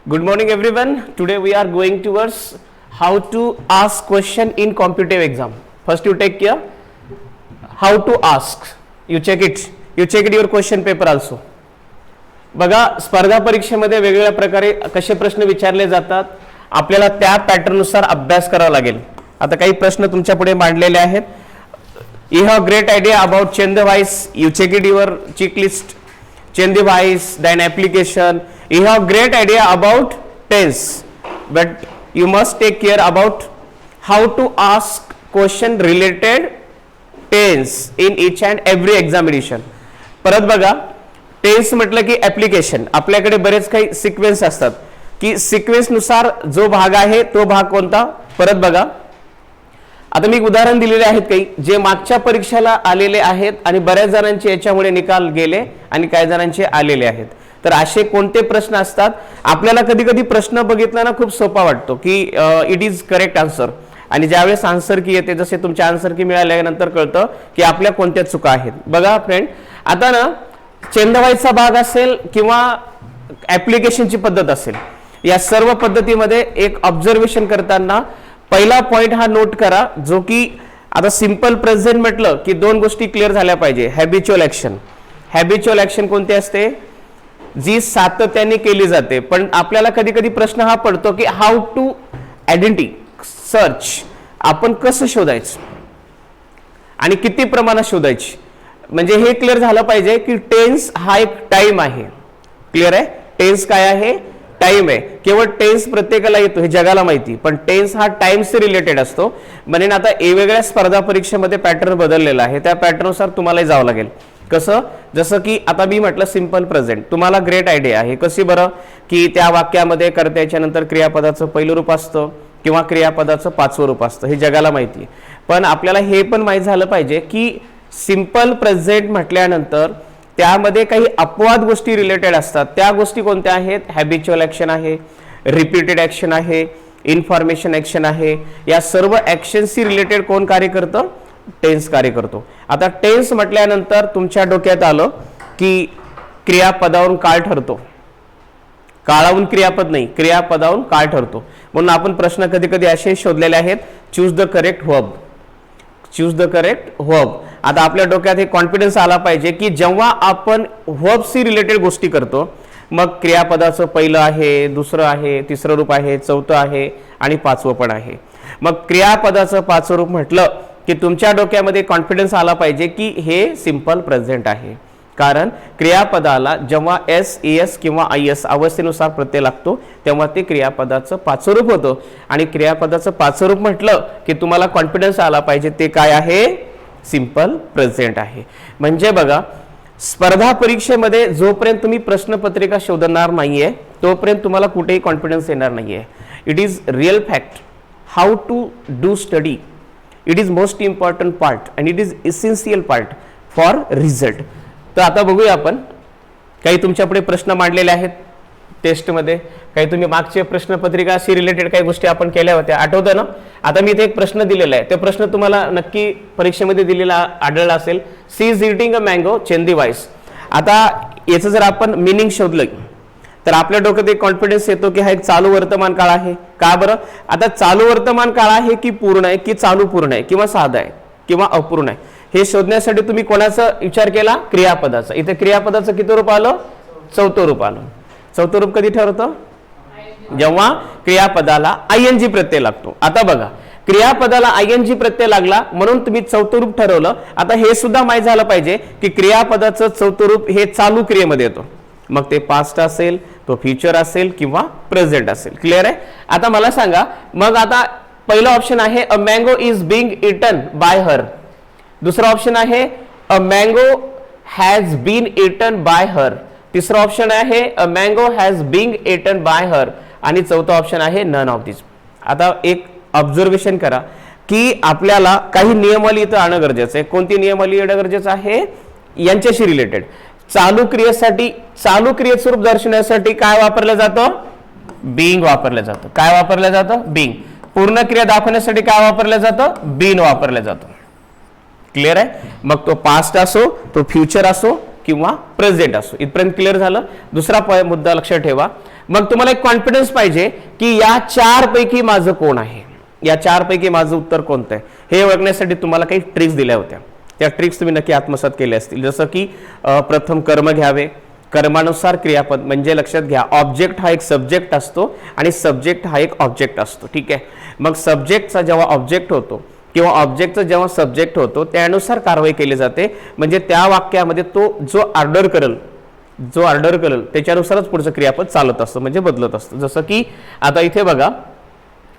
Good morning everyone. Today we are going towards how to ask question in competitive exam. First you take care how to ask. You check it your question paper also. बघा स्पर्धा परीक्षेमध्ये वेगवेगळ्या प्रकारे कसे प्रश्न विचारले जातात आपल्याला त्या पॅटर्न नुसार अभ्यास करावा लागेल. आता काही प्रश्न तुमच्या पुढे मांडलेले आहेत. You have great idea about chain the wise. You check it your checklist. Chain the wise, then application. You have great idea about tense, but you must take care about how to ask question related tense in each and every examination. परत बघा tense म्हटलं की application आपल्याकडे बरेच काही sequence असतात की sequence नुसार जो भाग आहे तो भाग कोणता. परत बघा आता मी उदाहरण दिलेले आहेत काही जे मागच्या परीक्षेला आलेले आहेत आणि बऱ्याच जणांचे याच्यामुळे निकाल गेले आणि काही जणांचे आलेले आहेत. तर असे कोणते प्रश्न असतात आपल्याला कधी कधी प्रश्न बघितला ना खूप सोपा वाटतो की इट इज करेक्ट आन्सर आणि ज्यावेळेस आन्सर की येते जसे तुमच्या आन्सर की मिळाल्यानंतर कळतं की आपल्या कोणत्या चुका आहेत. बघा फ्रेंड आता ना चेंदवायचा भाग असेल किंवा ऍप्लिकेशनची पद्धत असेल या सर्व पद्धतीमध्ये एक ऑब्झर्वेशन करताना पहिला पॉइंट हा नोट करा जो की आता सिंपल प्रेझेंट म्हटलं की दोन गोष्टी क्लिअर झाल्या पाहिजे. हॅबिच्युअल ऍक्शन कोणती असते जी सातत्याने केली जाते. पण आपल्याला कधी कधी प्रश्न हा पडतो की हाऊ टू सर्च आपण कसं शोधायचं आणि किती प्रमाणात शोधायची म्हणजे हे क्लिअर झालं पाहिजे की टेन्स हा एक टाइम आहे. क्लिअर आहे टेन्स काय आहे टाइम आहे. केवळ टेन्स प्रत्येकाला येतो हे जगाला माहिती पण टेन्स हा टाइमशी रिलेटेड असतो. म्हणून आता वेगवेगळ्या स्पर्धा परीक्षेमध्ये पॅटर्न बदललेला आहे त्या पॅटर्ननुसार तुम्हाला जावं लागेल. कसं जसं की आता मी म्हटलं सिंपल प्रेझेंट तुम्हाला ग्रेट आयडिया आहे कशी बरं की त्या वाक्यामध्ये कर्त्याच्या नंतर क्रियापदाचं पहिलं रूप असतं किंवा क्रियापदाचं पाचवं रूप असतं हे जगाला माहिती आहे. पण आपल्याला हे पण माहीत झालं पाहिजे की सिंपल प्रेझेंट म्हटल्यानंतर त्यामध्ये काही अपवाद गोष्टी रिलेटेड असतात. त्या गोष्टी कोणत्या आहेत हॅबिच्युअल ऍक्शन आहे रिपीटेड ऍक्शन आहे इन्फॉर्मेशन ऍक्शन आहे. या सर्व ऍक्शनशी रिलेटेड कोण कार्य करतं टेन्स कार्य करतो. आता टेन्स म्हटल्यानंतर तुमच्या डोक्यात आलं की क्रियापदावरून काळ ठरतो काळावरून क्रियापद नाही क्रियापदावरून काळ ठरतो. म्हणून आपण प्रश्न कधी कधी असे शोधलेले आहेत चूज द करेक्ट व्हर्ब. आता आपल्या डोक्यात हे कॉन्फिडन्स आला पाहिजे की जेव्हा आपण व्हर्बशी रिलेटेड गोष्टी करतो मग क्रियापदाचं पहिलं आहे दुसरं आहे तिसरं रूप आहे चौथं आहे आणि पाचवं पण आहे. मग क्रियापदाचं पाचवं रूप म्हटलं की तुमच्या डोक्यामध्ये कॉन्फिडन्स आला पाहिजे की हे सिंपल प्रेझेंट आहे. कारण क्रियापदाला जेव्हा एस किंवा आयएस अवस्थेनुसार प्रत्यय लागतो तेव्हा ते क्रियापदाचं पाचवं रूप होतं आणि क्रियापदाचं पाचवं रूप म्हटलं की तुम्हाला कॉन्फिडन्स आला पाहिजे ते काय आहे सिंपल प्रेझेंट आहे. म्हणजे बघा स्पर्धा परीक्षेमध्ये जोपर्यंत तुम्ही प्रश्नपत्रिका शोधणार नाहीये तोपर्यंत तुम्हाला कुठेही कॉन्फिडन्स येणार नाहीये. It is real fact how to do study it is most important part and it is essential part for result. तर आता बघूया आपण काही तुमच्या पुढे प्रश्न मांडलेले आहेत टेस्टमध्ये काही तुम्ही मागच्या प्रश्नपत्रिकाशी रिलेटेड काही गोष्टी आपण केल्या होत्या आठवतं ना. आता मी इथे एक प्रश्न दिलेला आहे तो प्रश्न तुम्हाला नक्की परीक्षेमध्ये दिलेला आढळला असेल. She is eating a mango change the voice. आता याचं जर आपण मिनिंग शोधलं तर आपल्या डोक्यात एक कॉन्फिडन्स येतो की हा एक चालू वर्तमान काळ आहे. का बरं आता चालू वर्तमान काळ आहे की पूर्ण आहे की चालू पूर्ण आहे किंवा साधा आहे किंवा अपूर्ण आहे हे शोधण्यासाठी तुम्ही कोणाचा विचार केला क्रियापदाचा. इथे क्रियापदाचं किती रूप आलं चौथं रूप आलं. चौथं रूप कधी ठरवतं जेव्हा क्रियापदाला आयएनजी प्रत्यय लागतो. आता बघा क्रियापदाला आयएनजी प्रत्यय लागला म्हणून तुम्ही चौथं रूप ठरवलं. आता हे सुद्धा माहीत झालं पाहिजे की क्रियापदाचं चौथं रूप हे चालू क्रियेमध्ये येतो मग ते पास्ट असेल तो फ्युचर असेल किंवा प्रेझेंट असेल. क्लिअर आहे. आता मला सांगा मग आता पहिलं ऑप्शन आहे a mango is being eaten by her. दुसरा ऑप्शन आहे a mango has been eaten by her. तिसरा ऑप्शन आहे a mango has been eaten by her आणि चौथा ऑप्शन आहे नन ऑफ दिस. आता एक ऑब्झर्वेशन करा की आपल्याला काही नियमावली इथं आणणं गरजेचं आहे. कोणती नियमावली येणं गरजेचं आहे यांच्याशी रिलेटेड. चालू क्रियेसाठी चालू क्रियेत स्वरूप दर्शवण्यासाठी काय वापरलं जातं बीइंग वापरलं जातं. काय वापरलं जातं बीइंग. पूर्ण क्रिया दाखवण्यासाठी काय वापरलं जातं बीन वापरलं जातं. क्लिअर आहे. मग तो पास्ट असो तो फ्युचर असो किंवा प्रेझेंट असो. इथपर्यंत क्लिअर झालं. दुसरा मुद्दा लक्षात ठेवा मग तुम्हाला एक कॉन्फिडन्स पाहिजे की या 4 पैकी माझं कोण आहे, या 4 पैकी माझं उत्तर कोणतं आहे हे ओळखण्यासाठी तुम्हाला काही ट्रिक्स दिल्या होत्या. त्या ट्रिक्स तुम्ही नक्की आत्मसात केल्या असतील. जसं की प्रथम कर्म घ्यावे, कर्मानुसार क्रियापद, म्हणजे लक्षात घ्या ऑब्जेक्ट हा एक सब्जेक्ट असतो आणि सब्जेक्ट हा एक ऑब्जेक्ट असतो. ठीक आहे, मग सब्जेक्टचा जेव्हा ऑब्जेक्ट होतो किंवा ऑब्जेक्टचा जेव्हा सब्जेक्ट होतो त्यानुसार कारवाई केली जाते. म्हणजे त्या वाक्यामध्ये तो जो ऑर्डर करेल त्याच्यानुसारच पुढचं क्रियापद चालत असतं, म्हणजे बदलत असतं. जसं की आता इथे बघा,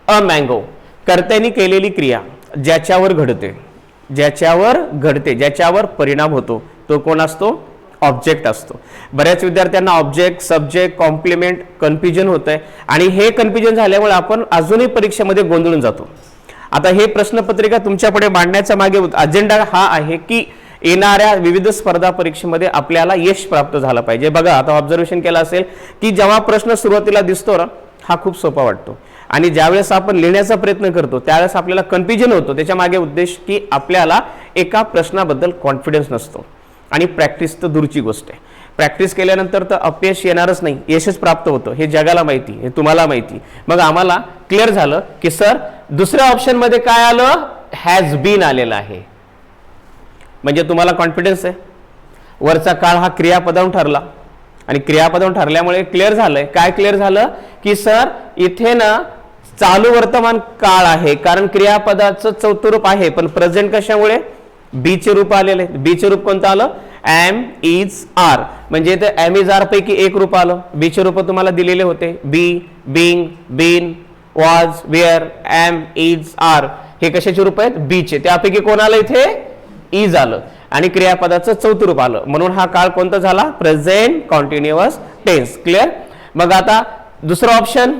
अ मँगो, कर्त्याने केलेली क्रिया ज्याच्यावर घडते, ज्याच्यावर परिणाम होतो तो कोण असतो? ऑब्जेक्ट असतो. बऱ्याच विद्यार्थ्यांना ऑब्जेक्ट, सब्जेक्ट, कॉम्प्लिमेंट कन्फ्युजन होत आहे आणि हे कन्फ्युजन झाल्यामुळे आपण अजूनही परीक्षेमध्ये गोंधळून जातो. आता हे प्रश्नपत्रिका तुमच्यापुढे मांडण्याचा मागे अजेंडा हा आहे की येणाऱ्या विविध स्पर्धा परीक्षेमध्ये आपल्याला यश प्राप्त झालं पाहिजे. बघा, आता ऑब्झर्वेशन केलं असेल की जेव्हा प्रश्न सुरुवातीला दिसतो ना, हा खूप सोपा वाटतो आणि ज्यावेळेस आपण लिहिण्याचा प्रयत्न करतो त्यावेळेस आपल्याला कन्फ्युजन होतो. त्याच्या मागे उद्देश की आपल्याला एका प्रश्नाबद्दल कॉन्फिडन्स नसतो आणि प्रॅक्टिस तर दूरची गोष्ट आहे. प्रॅक्टिस केल्यानंतर तर अपयश येणारच नाही, यशच प्राप्त होतं. हे जगाला माहिती, हे तुम्हाला माहिती. मग आम्हाला क्लिअर झालं की सर दुसऱ्या ऑप्शन मध्ये काय आलं? हॅज बीन आलेलं आहे. म्हणजे तुम्हाला कॉन्फिडन्स आहे. वरचा काळ हा क्रियापदावरून ठरला आणि क्रियापदावरून ठरल्यामुळे क्लिअर झालंय. काय क्लिअर झालं की सर इथे ना चालू वर्तमान काळ आहे, कारण क्रियापदाचं चौथं रूप आहे, पण प्रेझेंट कशामुळे? बी चे रूप आलेले. बी चे रूप कोणतं आलं? Am, is, are. म्हणजे इथे एम इज आर पैकी एक रूप आलं. बी चे रूप तुम्हाला दिलेले होते, be, being, been, was, were, am, is, are. हे कशाचे रूप आहेत? बी चे. त्यापैकी कोण आलं इथे? इज आलं आणि क्रियापदाचं चौथं रूप आलं, म्हणून हा काळ कोणता झाला? Present continuous tense. क्लिअर? मग आता दुसरं ऑप्शन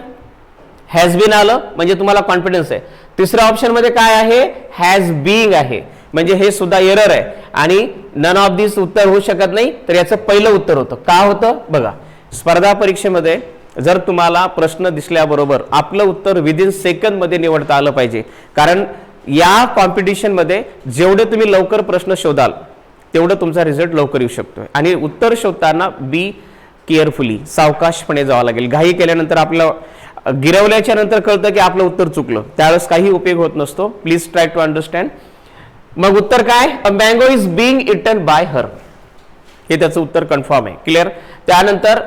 हॅज बीन आलं, म्हणजे तुम्हाला कॉन्फिडन्स आहे. तिसऱ्या ऑप्शन मध्ये काय आहे? हॅज बीइंग आहे, म्हणजे हे सुद्धा एरर आहे आणि नन ऑफ दिस उत्तर होऊ शकत नाही. तर याचं पहिलं उत्तर होतं. का होतं? बघा, स्पर्धा परीक्षेमध्ये जर तुम्हाला प्रश्न दिसल्याबरोबर आपलं उत्तर विदिन सेकंद मध्ये निवडता आलं पाहिजे, कारण या कॉम्पिटिशन मध्ये जेवढे तुम्ही लवकर प्रश्न शोधाल तेवढं तुमचा रिझल्ट लवकर येऊ शकतो. आणि उत्तर शोधताना बी केअरफुली, सावकाशपणे जावं लागेल. घाई केल्यानंतर आपलं गिरवल्याच्या नंतर कळतं की आपलं उत्तर चुकलं, त्यावेळेस काही उपयोग होत नसतो. Please try to understand. मग उत्तर काय? A mango is being eaten by her, हे त्याचं उत्तर कन्फर्म आहे. क्लिअर? त्यानंतर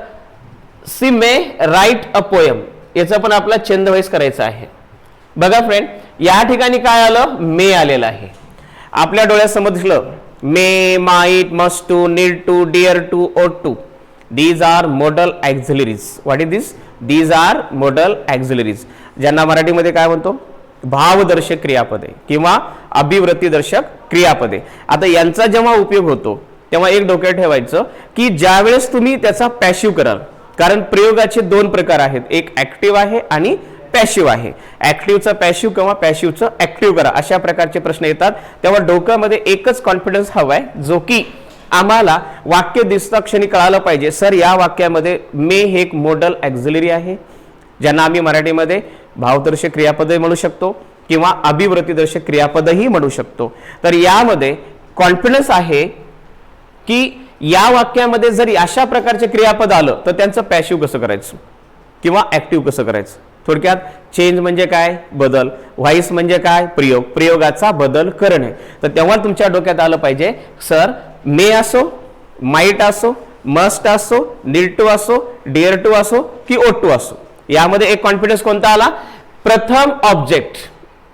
she may write a poem, याचं पण आपला छंद वाईज करायचं आहे. बघा फ्रेंड, या ठिकाणी काय आलं? मे आलेलं आहे. आपल्या डोळ्यासमोर दिसलं may, might, must to, need to, dare to, ought to. These are modal auxiliaries. What is this? These are modal auxiliaries, ज्यांना मराठीमध्ये काय म्हणतो? भावदर्शक क्रियापदे किंवा अभिवृत्तीदर्शक क्रियापदे. आता यांचा जेव्हा उपयोग होतो तेव्हा एक डोक्यात ठेवायचं की ज्यावेळेस तुम्ही त्याचा पॅसिव्ह कराल, कारण प्रयोगाचे दोन प्रकार आहेत, एक ऍक्टिव्ह आहे आणि पॅसिव्ह आहे. ऍक्टिव्हचं पॅसिव्ह किंवा पॅसिव्हचं ऍक्टिव्ह करा, अशा प्रकारचे प्रश्न येतात. तेव्हा डोक्यामध्ये एकच कॉन्फिडन्स हवाय, जो की आम्हाला वाक्य दिसता क्षणी कळालं पाहिजे सर या वाक्यामध्ये मे हे एक मॉडल ऑक्झिलरी आहे, ज्यांना आम्ही मराठीमध्ये भावदर्शक क्रियापदही म्हणू शकतो किंवा अभिवृत्तीदर्शक क्रियापदही म्हणू शकतो. तर यामध्ये कॉन्फिडन्स आहे की या वाक्यामध्ये जर अशा प्रकारचे क्रियापद आलं तर त्यांचं पॅसिव्ह कसं करायचं किंवा ऍक्टिव्ह कसं करायचं. थोडक्यात चेंज म्हणजे काय? बदल. व्हाईस म्हणजे काय? प्रयोग, प्रयोगाचा बदल करणे. तर तेव्हा तुमच्या डोक्यात आलं पाहिजे सर मे असो, माइट असो, मस्ट असो, नीड टू असो, डिअर टू असो की ओट टू असो, यामध्ये एक कॉन्फिडन्स कोणता आला? प्रथम ऑब्जेक्ट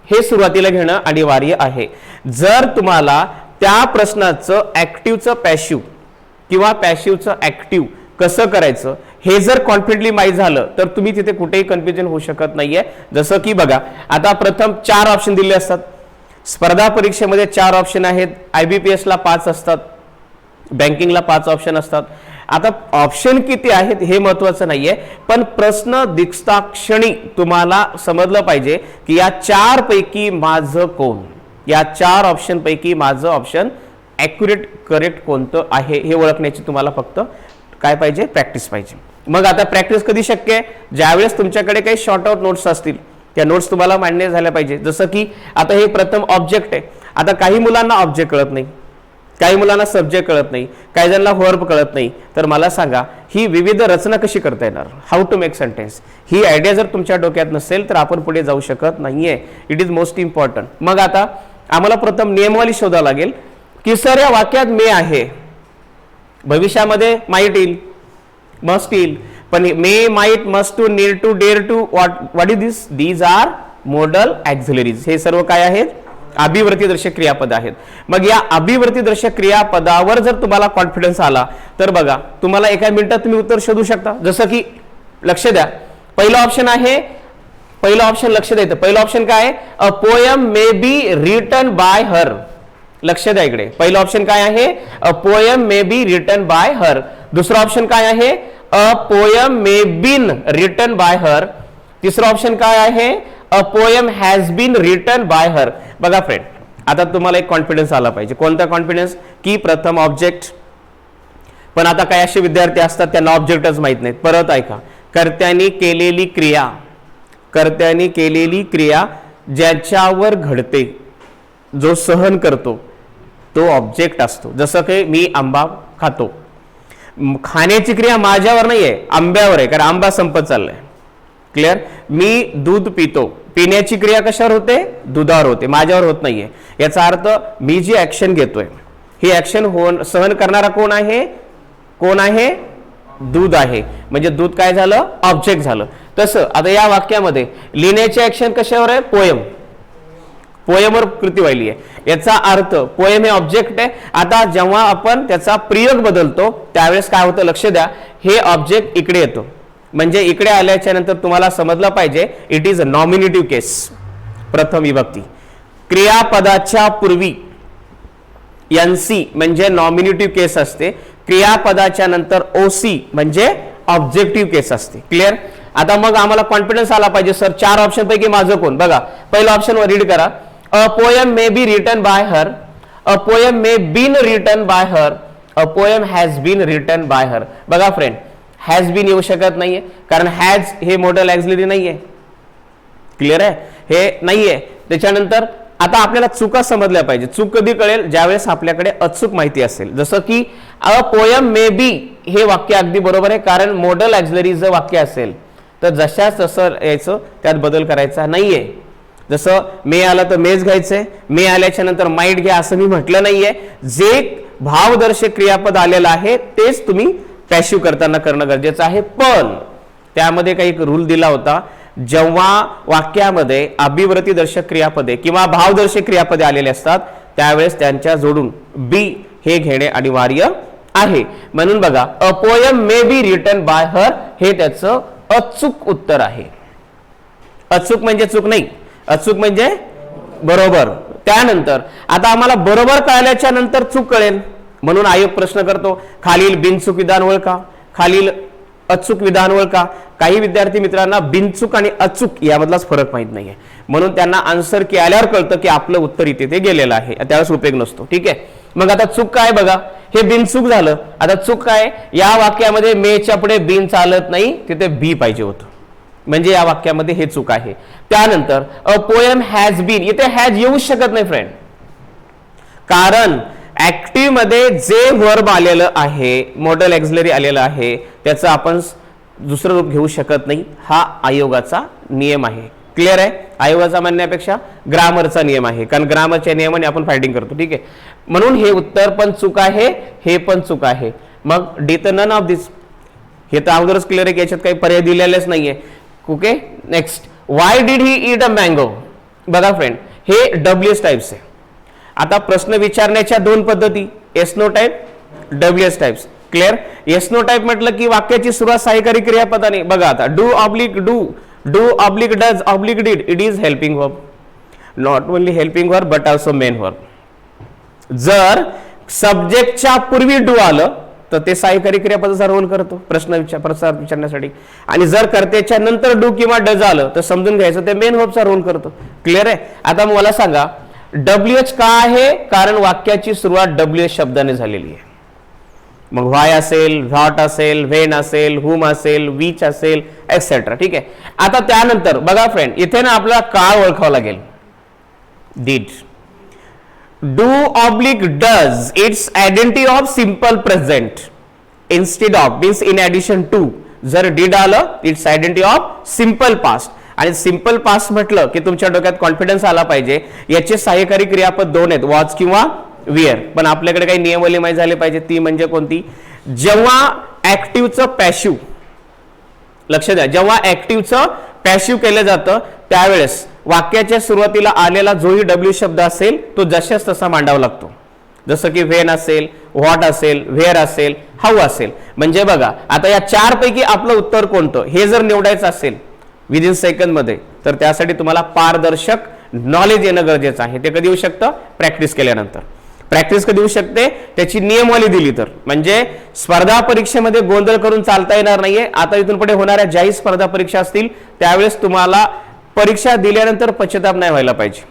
हे सुरुवातीला घेणं अनिवार्य आहे. जर तुम्हाला त्या प्रश्नाचं ऍक्टिव्हचं पॅसिव्ह किंवा पॅसिव्हचं ऍक्टिव्ह कसं करायचं हे जर कॉन्फिडेंटली माहीत झालं तर तुम्ही तिथे कुठेही कन्फ्युजन होऊ शकत नाहीये. जसं की बघा, आता प्रथम 4 ऑप्शन दिले असतात. स्पर्धा परीक्षेमध्ये 4 ऑप्शन आहेत. IBPS ला 5 असतात, बँकिंगला 5 ऑप्शन असतात. आता ऑप्शन किती आहेत हे महत्वाचं नाहीये, पण प्रश्न दिसता क्षणी तुम्हाला समजलं पाहिजे की या 4 पैकी माझं कोण, या 4 ऑप्शन पैकी माझं ऑप्शन ॲक्युरेट करेक्ट कोणतं आहे हे ओळखण्याची तुम्हाला फक्त काय पाहिजे? प्रॅक्टिस पाहिजे. मग आता प्रॅक्टिस कधी शक्य आहे? ज्यावेळेस तुमच्याकडे काही शॉर्ट आउट नोट्स असतील, त्या नोट्स तुम्हाला मान्य झाल्या पाहिजे. जसं की आता हे प्रथम ऑब्जेक्ट आहे. आता काही मुलांना ऑब्जेक्ट कळत नाही, काही मुलांना सब्जेक्ट कळत नाही, काही जणांना वर्ब कळत नाही, तर मला सांगा ही विविध रचना कशी करता येणार, हाऊ टू मेक सेंटेन्स, ही आयडिया जर तुमच्या डोक्यात नसेल तर आपण पुढे जाऊ शकत नाहीये. It is most important. मग आता आम्हाला प्रथम नियमावली शोधावी लागेल. तिसऱ्या वाक्यात मे आहे, भविष्यामध्ये माईट येईल, मस्ट येईल, पण may, might, must to, need to, dare to, what is this, these are modal auxiliaries. हे सर्व काय आहेत, अभिवृत्तीदर्शक क्रियापद आहेत. मग या अभिवृत्तीदर्शक क्रियापदावर जर तुम्हाला कॉन्फिडन्स आला तर बघा तुम्हाला एका मिनिटात तुम्ही उत्तर शोधू शकता. जसं की लक्ष द्या, पहिलं ऑप्शन आहे, पहिलं ऑप्शन लक्ष द्यायचं, पहिलं ऑप्शन काय आहे, a poem may be written by her. लक्ष द्या इकडे, पहिलं ऑप्शन काय आहे, a poem may be written by her. दुसरं ऑप्शन काय आहे, a poem may been written by her. तिसरं ऑप्शन काय आहे, a poem has been written by her. बघा फ्रेंड, आता तुम्हाला एक कॉन्फिडन्स आला पाहिजे. कोणता कॉन्फिडन्स, की प्रथम ऑब्जेक्ट. पण आता काही असे विद्यार्थी असतात त्यांना ऑब्जेक्टच माहित नाहीत. परत ऐका, कर्त्याने केलेली क्रिया, कर्त्याने केलेली क्रिया ज्याच्यावर घडते, जो सहन करतो तो ऑब्जेक्ट असतो. जसं की मी आंबा खातो, खाण्याची क्रिया माझ्यावर नाहीये, आंब्यावर आहे, कारण आंबा संपत चाललाय. क्लिअर. मी दूध पितो, पिण्याची क्रिया कशावर होते, दुधावर होते, माझ्यावर होत नाहीये. याचा अर्थ मी जी ऍक्शन घेतोय ही ऍक्शन सहन करणारा कोण आहे, कोण आहे, दूध आहे. म्हणजे दूध काय झालं, ऑब्जेक्ट झालं. तसं आता या वाक्यामध्ये लिहिण्याची ऍक्शन कशावर आहे, पोयम, पोयमवर कृती व्हायली आहे. याचा अर्थ पोयम हे ऑब्जेक्ट आहे. आता जेव्हा आपण त्याचा प्रयोग बदलतो त्यावेळेस काय होतं, लक्ष द्या, हे ऑब्जेक्ट इकडे येतो. म्हणजे इकडे आल्याच्या नंतर तुम्हाला समजलं पाहिजे इट इज अ नॉमिनेटिव्ह केस, प्रथम विभक्ती. क्रियापदाच्या पूर्वी एनसी म्हणजे नॉमिनेटिव्ह केस असते, क्रियापदाच्या नंतर ओसी म्हणजे ऑब्जेक्टिव्ह केस असते. क्लिअर. आता मग आम्हाला कॉन्फिडन्स आला पाहिजे, सर चार ऑप्शन पैकी माझं कोण. बघा पहिल्या ऑप्शनवर रीड करा, a poem may be written by her, a poem may been written by her, a poem has been written by her. बघा फ्रेंड, हॅज बीन येऊ शकत नाहीये कारण हॅज हे मॉडेल ॲक्झिलरी नाहीये. क्लिअर आहे, हे नाहीये. त्याच्यानंतर आता आपल्याला चुका समजल्या पाहिजे. चूक कधी कळेल, ज्यावेळेस आपल्याकडे अचूक माहिती असेल. जसं की अ पोयम मे बी हे वाक्य अगदी बरोबर आहे, कारण मॉडेल ॲक्झिलरी जर वाक्य असेल तर जशाच तसं यायचं, त्यात बदल करायचा नाहीये. जसं मे आलं तर मेज घ्यायचंय, मे आल्याच्या नंतर माईट घ्या असं मी म्हटलं नाहीये. जे भावदर्शक क्रियापद आलेलं आहे तेच तुम्ही पॅसिव्ह करताना करणं गरजेचं आहे. पण त्यामध्ये काही एक रूल दिला होता, जेव्हा वाक्यामध्ये अभिवृत्तीदर्शक क्रियापदे किंवा भावदर्शक क्रियापदे आलेले असतात त्यावेळेस त्यांच्या जोडून बी हे घेणे अनिवार्य आहे. म्हणून बघा, अ poem may be written by her हे त्याचं अचूक उत्तर आहे. अचूक म्हणजे चूक नाही, अचूक म्हणजे बरोबर. त्यानंतर आता आम्हाला बरोबर कळल्याच्या नंतर चूक कळेल, म्हणून आयोग प्रश्न करतो, खालील बिनचूक विधान ओळखा, खालील अचूक विधान ओळखा. काही विद्यार्थी मित्रांना बिनचूक आणि अचूक यामधलाच फरक माहित नाहीये, म्हणून त्यांना आन्सर की आल्यावर कळतं की आपलं उत्तर इथे ते गेलेलं आहे, त्यावेळेस उपयोग नसतो. ठीक आहे. मग आता चूक काय बघा, हे बिनचूक झालं. आता चूक काय, या वाक्यामध्ये मेच्या पुढे बिन चालत नाही, तिथे बी पाहिजे होतं, म्हणजे या वाक्यामध्ये हे चूक आहे. त्यानंतर अ पोयम हॅज बीन, इथे हॅज येऊ शकत नाही फ्रेंड, कारण ऍक्टिव्ह मध्ये जे वर्ब आलेलं आहे, मॉडेल ॲक्झिलरी आलेलं आहे, त्याचं आपण दुसरं रूप घेऊ शकत नाही. हा आयोगाचा नियम आहे. क्लिअर आहे. आयोगाचा म्हणण्यापेक्षा ग्रामरचा नियम आहे, कारण ग्रामरच्या नियमाने आपण फायटिंग करतो. ठीक आहे. म्हणून हे उत्तर पण चूक आहे, हे पण चूक आहे. मग डी तर नन ऑफ दिस, हे तर अगोदरच क्लिअर आहे की याच्यात काही पर्याय दिलेलेच नाहीये. Okay. Next, why did he eat a mango. बघा फ्रेंड, हे डब्ल्यूएस टाइप्स आहे. आता प्रश्न विचारण्याच्या दोन पद्धती, yes no type, WS types. Clear. Yes no type म्हटलं की वाक्याची सुरुवात सहाय्यकारी क्रियापदाने. बघा आता, do oblique do, do oblique does oblique did, it is helping verb. Not only helping verb but also main verb. जर सब्जेक्टच्या पूर्वी डू आलं तर ते सहाय्यकारी क्रियापदाचा रोल करतो प्रश्न विचारण्यासाठी, आणि जर कर्त्याच्या नंतर डू किंवा डज आलं तर समजून घ्यायचं ते मेन वर्बचा रोल करतो. क्लिअर आहे. आता मला सांगा, डब्ल्यूएच का आहे, कारण वाक्याची सुरुवात डब्ल्यूएच शब्दाने झालेली आहे. मग व्हाय असेल, व्हॉट असेल, व्हेन असेल, हुम असेल, विच असेल, एक्सेट्रा. ठीक आहे. आता त्यानंतर बघा फ्रेंड, इथे ना आपल्याला काळ ओळखावं लागेल. Did. Do oblique does it's identity of simple present instead of means in addition to. जर डीड आलं it's identity of simple past. आणि सिंपल पास्ट म्हटलं की तुमच्या डोक्यात कॉन्फिडन्स आला पाहिजे. याचे सहाय्यकारी क्रियापद दोन आहेत, वॉज किंवा विअर. पण आपल्याकडे काही नियमावली माहिती झाली पाहिजे. ती म्हणजे कोणती? जेव्हा ऍक्टिव्हचं पॅशिव्ह, लक्ष द्या, जेव्हा ऍक्टिव्हचं पॅशिव्ह केलं जातं त्यावेळेस वाक्याच्या सुरुवातीला आलेला जोही डब्ल्यू शब्द असेल तो जशाच तसा मांडावा लागतो. जसं की व्हेन असेल, व्हॉट असेल, व्हेअर असेल, हाऊ असेल. म्हणजे बघा आता या चार पैकी आपलं उत्तर कोणतं हे जर निवडायचं असेल विदिन सेकंड मध्ये, तर त्यासाठी तुम्हाला पारदर्शक नॉलेज येणं गरजेचं आहे. ते कधी येऊ शकतं? प्रॅक्टिस केल्यानंतर. प्रॅक्टिस कधी होऊ शकते? त्याची नियमावली दिली तर. म्हणजे स्पर्धा परीक्षेमध्ये गोंधळ करून चालता येणार नाहीये. आता इथून पुढे होणाऱ्या ज्याही स्पर्धा परीक्षा असतील त्यावेळेस तुम्हाला परीक्षा दिल्यानंतर पश्चाताप नाही व्हायला पाहिजे.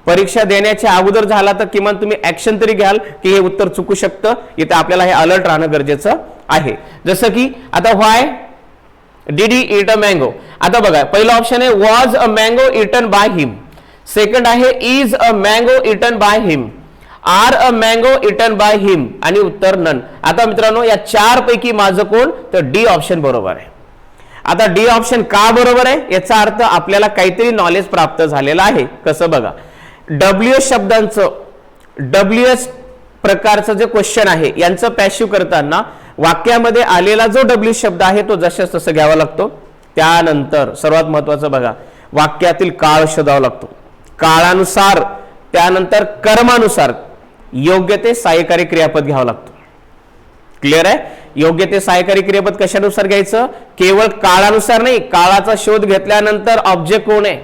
परीक्षा देण्याच्या अगोदर झाला तर किमान तुम्ही ऍक्शन तरी घ्याल की हे उत्तर चुकू शकतं. इथे आपल्याला हे अलर्ट राहणं गरजेचं आहे. जसं की आता व्हाय did he eat a mango. आता बघा पहिला ऑप्शन आहे was a mango eaten by him. Second आहे is a mango eaten by him. Are a mango eaten by him. आणि उत्तर नन. आता मित्रांनो या चार पैकी माझं कोण? तर डी ऑप्शन बरोबर आहे. आता डी ऑप्शन का बरोबर आहे? याचा अर्थ आपल्याला काहीतरी नॉलेज प्राप्त झालेलं आहे. कसं बघा, डब्ल्यूएस शब्दांचं, डब्ल्यूएस प्रकारचं जे क्वेश्चन आहे यांचं पॅशिव्ह करताना वाक्यामध्ये आलेला जो डब्ल्यू शब्द आहे तो जशाच तसं घ्यावा लागतो. त्यानंतर सर्वात महत्वाचं बघा, वाक्यातील काळ शोधावा लागतो. काळानुसार, त्यानंतर कर्मानुसार योग्य ते सहाय्यकारी क्रियापद घ्यावं लागतं. क्लिअर आहे? योग्य ते सहाय्यकारी क्रियापद कशानुसार घ्यायचं? केवळ काळानुसार नाही. काळाचा शोध घेतल्यानंतर ऑब्जेक्ट कोण आहे,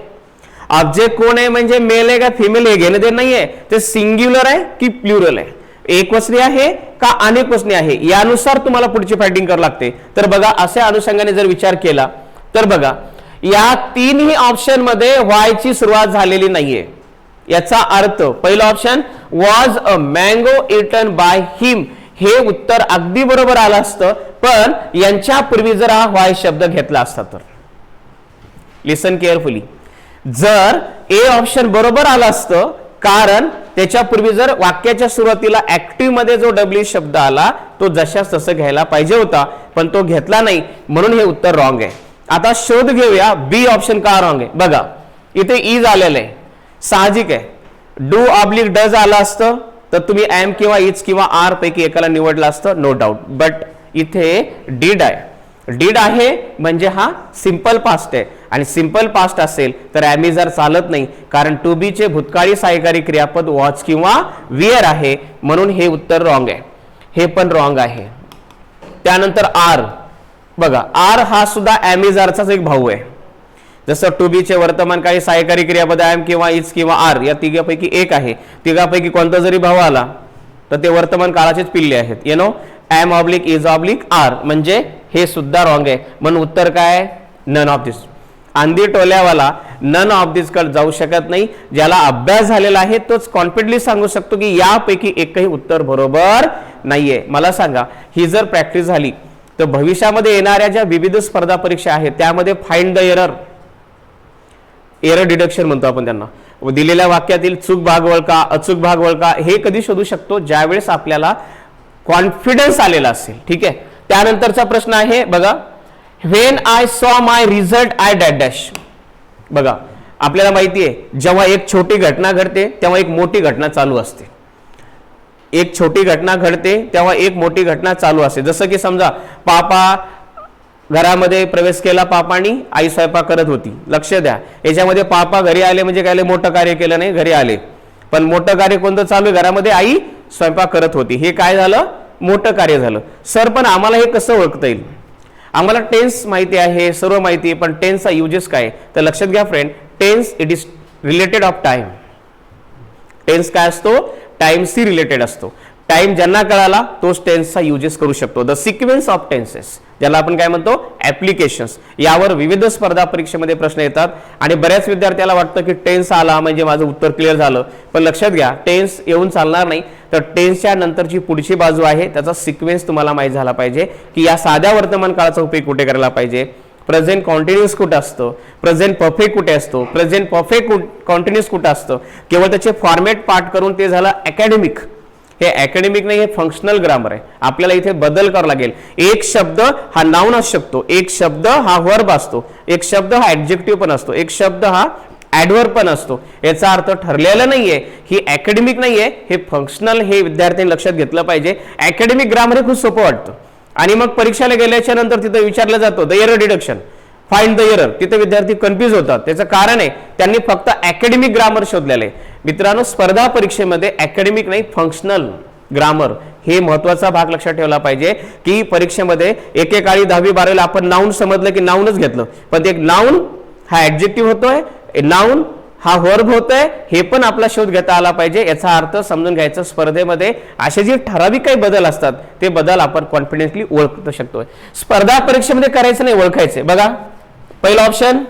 ऑब्जेक्ट कोण आहे म्हणजे मेल आहे का फिमेल हे घेणं ते नाहीये. ते सिंग्युलर आहे की प्लुरल आहे, एकवचनी आहे का अनेक वचनी आहे, यानुसार तुम्हाला पुढची फायटिंग करावी लागते. तर बघा अशा अनुषंगाने जर विचार केला तर बघा या तीनही ऑप्शन मध्ये व्हायची सुरुवात झालेली नाहीये. याचा अर्थ पहिला option was a mango eaten by हिम हे उत्तर अगदी बरोबर आलं असतं, पण यांच्यापूर्वी जर हा व्हाय शब्द घेतला असता तर. लिसन केअरफुली. जर ए ऑप्शन बरोबर आलं असतं कारण त्याच्यापूर्वी जर वाक्याच्या सुरुवातीला ऍक्टिव्ह मध्ये जो डब्ल्यू शब्द आला तो जशाच तसं घ्यायला पाहिजे होता, पण तो घेतला नाही म्हणून हे उत्तर रॉंग आहे. आता शोध घेऊया बी ऑप्शन का रॉंग आहे. बघा इथे इज आलेलं आहे, साहजिक आहे. डू ऑब्लिक डज आलं असतं तर तुम्ही एम किंवा इज किंवा आर पैकी एकाला निवडलं असतं, नो डाऊट. बट इथे डीड आहे. डीड आहे म्हणजे हा सिंपल पास्ट आहे आणि सिंपल पास्ट असेल तर ॲमिजर चालत नाही कारण टू बी चे भूतकाळी सहाय्यकारी क्रियापद वॉच किंवा विअर आहे म्हणून हे उत्तर रॉंग आहे. हे पण रॉंग आहे. त्यानंतर आर बघा, आर हा सुद्धा ॲमिजरचाच एक भाऊ आहे. जसं टू बी चे वर्तमानकाळी सहाय्यकारी क्रियापद एम किंवा इज किंवा आर या तिघापैकी एक आहे. तिघापैकी कोणता जरी भाऊ आला तर ते वर्तमान काळाचेच पिल्ले आहेत. You know am oblique is oblique are म्हणजे हे सुद्धा रॉंग आहे. म्हणून उत्तर काय? None of this. आंधी टोल्यावाला नन ऑफ दिस कडे जाऊ शकत नाही. ज्याला अभ्यास झालेला आहे तोच कॉन्फिडेंटली सांगू शकतो की यापैकी एकही उत्तर बरोबर नाहीये. मला सांगा ही जर प्रॅक्टिस झाली तर भविष्यामध्ये येणाऱ्या ज्या विविध स्पर्धा परीक्षा आहेत त्यामध्ये find the error, error deduction म्हणतो आपण त्यांना, दिलेल्या वाक्यातील चूक भाग ओळखा, अचूक भाग ओळखा, हे कधी शोधू शकतो? ज्यावेळेस आपल्याला कॉन्फिडन्स आलेला असेल. ठीक आहे. त्यानंतरचा प्रश्न आहे बघा, when I saw my result I dash dash. बघा आपल्याला माहिती आहे जेव्हा एक छोटी घटना घडते तेव्हा एक मोठी घटना चालू असते. एक छोटी घटना घडते तेव्हा एक मोठी घटना चालू असते. जसं की समजा पापा घरामध्ये प्रवेश केला पापानी, आई स्वयंपाक करत होती. लक्ष द्या, याच्यामध्ये पापा घरी आले म्हणजे काय मोठं कार्य केलं नाही, घरी आले. पण मोठं कार्य कोणतं चालू आहे? घरामध्ये आई स्वयंपाक करत होती. हे काय झालं? मोठं कार्य झालं. सर पण आम्हाला हे कसं ओळखता येईल? आम्हाला टेन्स माहिती आहे, सर्व माहिती आहे, पण टेन्सचा युजेस काय? तर लक्षात घ्या friend, tense it is related of time. Tense काय असतो? टाइमशी रिलेटेड असतो. टाइम ज्यांना कळाला तोच टेन्सचा युजेस करू शकतो. द सिक्वेन्स ऑफ टेन्सेस ज्याला आपण काय म्हणतो? ऍप्लिकेशन्स. यावर विविध स्पर्धा परीक्षेमध्ये प्रश्न येतात आणि बऱ्याच विद्यार्थ्याला वाटतं की टेन्स आला म्हणजे माझं उत्तर क्लिअर झालं. पण लक्षात घ्या टेन्स येऊन चालणार नाही. तर टेन्सच्या नंतरची पुढची बाजू आहे त्याचा सिक्वेन्स तुम्हाला माहित झाला पाहिजे की या साध्या वर्तमान काळाचा उपयोग कुठे करायला पाहिजे, प्रेझेंट कॉन्टिन्युअस कुठं असतं, प्रेझेंट परफेक्ट कुठे असतो, प्रेझेंट परफेक्ट कॉन्टिन्युअस कुठं असतं, केवळ त्याचे फॉर्मॅट पाठ करून ते झालं अकॅडमिक. हे अकॅडमिक नाही, हे फंक्शनल ग्रामर आहे. आपल्याला इथे बदल करावा लागेल. एक शब्द हा नाउन असू शकतो, एक शब्द हा वर्ब असतो, एक शब्द हा ऍडजेक्टिव्ह पण असतो, एक शब्द हा ऍडवर्ब पण असतो. याचा अर्थ ठरलेला नाहीये, ही अकॅडमिक नाहीये, हे फंक्शनल. हे विद्यार्थ्यांनी लक्षात घेतलं पाहिजे. अकॅडमिक ग्रामर हे खूप सोपं वाटतं आणि मग परीक्षेला गेल्याच्या नंतर तिथं विचारलं जातं the error deduction, find the error. तिथे विद्यार्थी कन्फ्यूज होतात. त्याचं कारण आहे त्यांनी फक्त अकॅडमिक ग्रामर शोधलेलं आहे. मित्रांनो, स्पर्धा परीक्षेमध्ये अकॅडमिक नाही, फंक्शनल ग्रामर हे महत्वाचा भाग लक्षात ठेवला पाहिजे. की परीक्षेमध्ये एकेकाळी 10वी 12वीला आपण नाउन समजलं की नाउनच घेतलं, पण ते नाउन हा ऍडजेक्टिव्ह होतोय, नाउन हा वर्ब होतोय, हे पण आपला शोध घेता आला पाहिजे. याचा अर्थ समजून घ्यायचा. स्पर्धेमध्ये असे जे ठराविक काही बदल असतात ते बदल आपण कॉन्फिडेंटली ओळखू शकतोय. स्पर्धा परीक्षेमध्ये करायचं नाही, ओळखायचे. बघा, पहिला ऑप्शन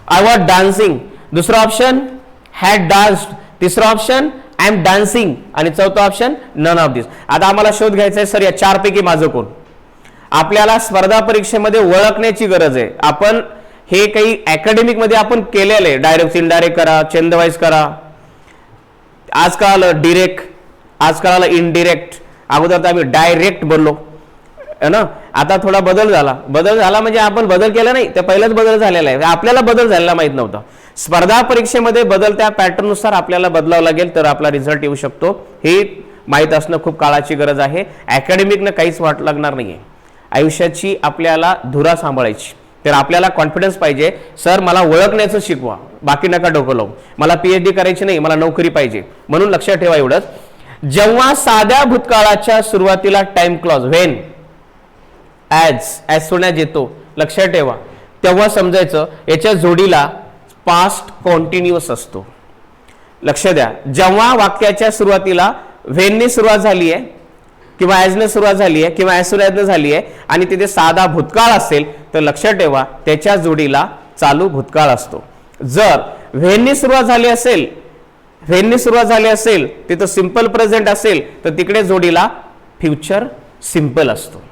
आय वॉज डान्सिंग, दुसरा ऑप्शन हॅड डान्स्ड, तिसरा ऑप्शन आय एम डान्सिंग आणि चौथा ऑप्शन नन ऑफ दिस. आता आम्हाला शोध घ्यायचा आहे सर या चारपैकी माझं कोण. आपल्याला स्पर्धा परीक्षेमध्ये ओळखण्याची गरज आहे. आपण हे काही अकॅडमिक मध्ये आपण केलेले डायरेक्ट इनडायरेक्ट करा, चेंज वाईज करा, आजकाल डिरेक्ट, आजकाल इनडिरेक्ट, अगोदर तर आम्ही डायरेक्ट बोललो है ना. आता थोडा बदल झाला म्हणजे आपण बदल केला नाही, तर पहिलाच बदल झालेला आहे. आपल्याला बदल झालेला माहित नव्हता. स्पर्धा परीक्षेमध्ये बदलत्या पॅटर्ननुसार आपल्याला बदलावं लागेल तर आपला रिझल्ट येऊ शकतो. हे माहीत असणं खूप काळाची गरज आहे. अकॅडमिकनं काहीच वाट लागणार नाहीये. आयुष्याची आपल्याला धुरा सांभाळायची, तर आपल्याला कॉन्फिडन्स पाहिजे. सर मला ओळखण्याचं शिकवा, बाकी नका डोकं लावू. मला PhD करायची नाही, मला नोकरी पाहिजे. म्हणून लक्षात ठेवा एवढंच, जेव्हा साध्या भूतकाळाच्या सुरुवातीला टाइम क्लॉज व्हेन ॲज सोडण्यात येतो, लक्षात ठेवा, तेव्हा समजायचं याच्या जोडीला पास्ट कॉन्टिन्युअस असतो. लक्ष द्या, जेव्हा वाक्याच्या सुरुवातीला व्हेनने सुरुवात झाली आहे किंवा ॲजने सुरुवात झाली आहे किंवा ॲज सून ॲजने झाली आहे आणि तिथे साधा भूतकाळ असेल तर लक्षात ठेवा त्याच्या जोडीला चालू भूतकाळ असतो. जर व्हेनने सुरुवात झाली असेल तिथं सिंपल प्रेझेंट असेल तर तिकडे जोडीला फ्युचर सिंपल असतो.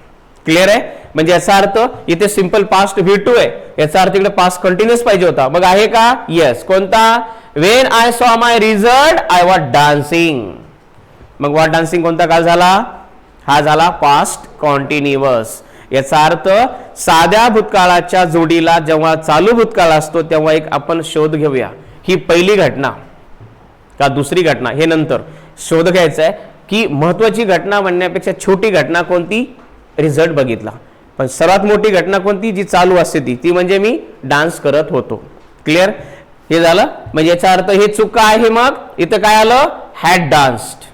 क्लिअर आहे. म्हणजे याचा अर्थ इथे सिंपल पास्ट V2 आहे, याचा अर्थ इकडे पास्ट कंटिन्युअस पाहिजे होता. मग आहे का? येस. कोणता? When I saw my result I was dancing. मग वॉज डान्सिंग कोणता काळ झाला? हा झाला पास्ट कॉन्टिन्युअस. याचा अर्थ साध्या भूतकाळाच्या जोडीला जेव्हा चालू भूतकाळ असतो तेव्हा एक आपण शोध घेऊया. ही पहिली घटना का दुसरी घटना हे नंतर शोध घ्यायचा आहे. की महत्वाची घटना म्हणण्यापेक्षा छोटी घटना कोणती? रिझल्ट बघितला. पण सर्वात मोठी घटना कोणती? जी चालू असते ती म्हणजे मी डान्स करत होतो. क्लिअर. हे झालं. म्हणजे याचा अर्थ हे चुका आहे. मग इथं काय आलं? Had danced.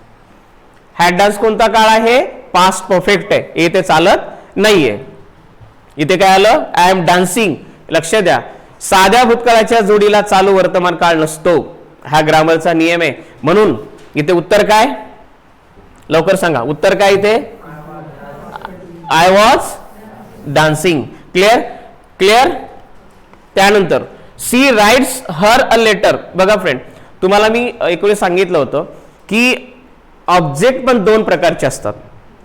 हॅड डान्स कोणता काळ आहे? पास्ट परफेक्ट आहे, इथे चालत नाहीये. इथे काय आलं? I am dancing. लक्ष द्या, साध्या भूतकाळाच्या जोडीला चालू वर्तमान काळ नसतो. हा ग्रामरचा नियम आहे. म्हणून इथे उत्तर काय? लवकर सांगा, उत्तर काय इथे? I was dancing. Clear. Clear. त्यानंतर she writes her a letter. बघा फ्रेंड, तुम्हाला मी एक वेळेस सांगितलं होतं की ऑब्जेक्ट पण दोन प्रकारचे असतात.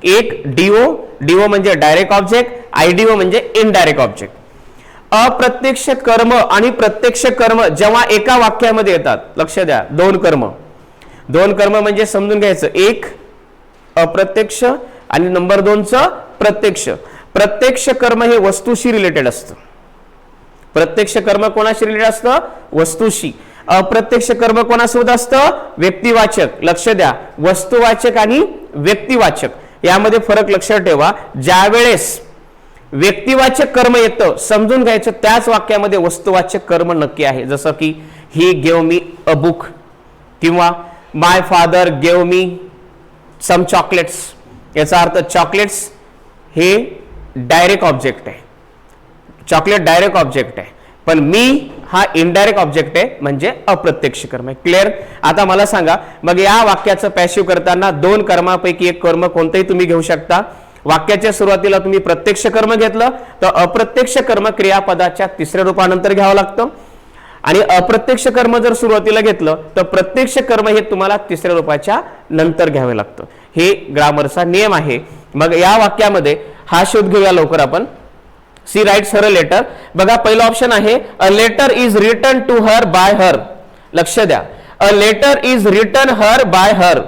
एक डीओ म्हणजे डायरेक्ट ऑब्जेक्ट, आयडीओ म्हणजे इनडायरेक्ट ऑब्जेक्ट. अप्रत्यक्ष कर्म आणि प्रत्यक्ष कर्म जेव्हा एका वाक्यामध्ये येतात, लक्ष द्या, दोन कर्म म्हणजे समजून घ्यायचं, एक अप्रत्यक्ष आणि नंबर 2चं प्रत्यक्ष. प्रत्यक्ष कर्म हे वस्तूशी रिलेटेड असतं. प्रत्यक्ष कर्म कोणाशी रिलेटेड असतं? वस्तूशी. अप्रत्यक्ष कर्म कोणासोबत असतं? व्यक्तिवाचक. लक्ष द्या, वस्तुवाचक आणि व्यक्तिवाचक यामध्ये फरक लक्षात ठेवा. ज्या वेळेस व्यक्तिवाचक कर्म येतं समजून घ्यायचं त्याच वाक्यामध्ये वस्तुवाचक कर्म नक्की आहे. जसं की he gave me a book किंवा माय फादर गेव मी सम चॉकलेट्स. याचा अर्थ चॉकलेट्स हे डायरेक्ट ऑब्जेक्ट आहे. चॉकलेट डायरेक्ट ऑब्जेक्ट आहे, पण मी हा इनडायरेक्ट ऑब्जेक्ट आहे म्हणजे अप्रत्यक्ष कर्म आहे. क्लिअर. आता मला सांगा, मग या वाक्याचं पॅसिव्ह करताना दोन कर्मापैकी एक कर्म कोणतंही तुम्ही घेऊ शकता. वाक्याच्या सुरुवातीला तुम्ही प्रत्यक्ष कर्म घेतलं तर अप्रत्यक्ष कर्म क्रियापदाच्या तिसऱ्या रूपानंतर घ्यावं लागतं आणि अप्रत्यक्ष कर्म जर सुरुवातीला घेतलं तर प्रत्यक्ष कर्म हे तुम्हाला तिसऱ्या रूपाच्या नंतर घ्यावे लागतं. हे ग्रामरचा नियम आहे. मग या वाक्यामध्ये हा शोध घेऊया लवकर आपण. She writes her a letter. बघा पहिलं ऑप्शन आहे a letter is written to her by her. लक्ष द्या, a letter is written her by her,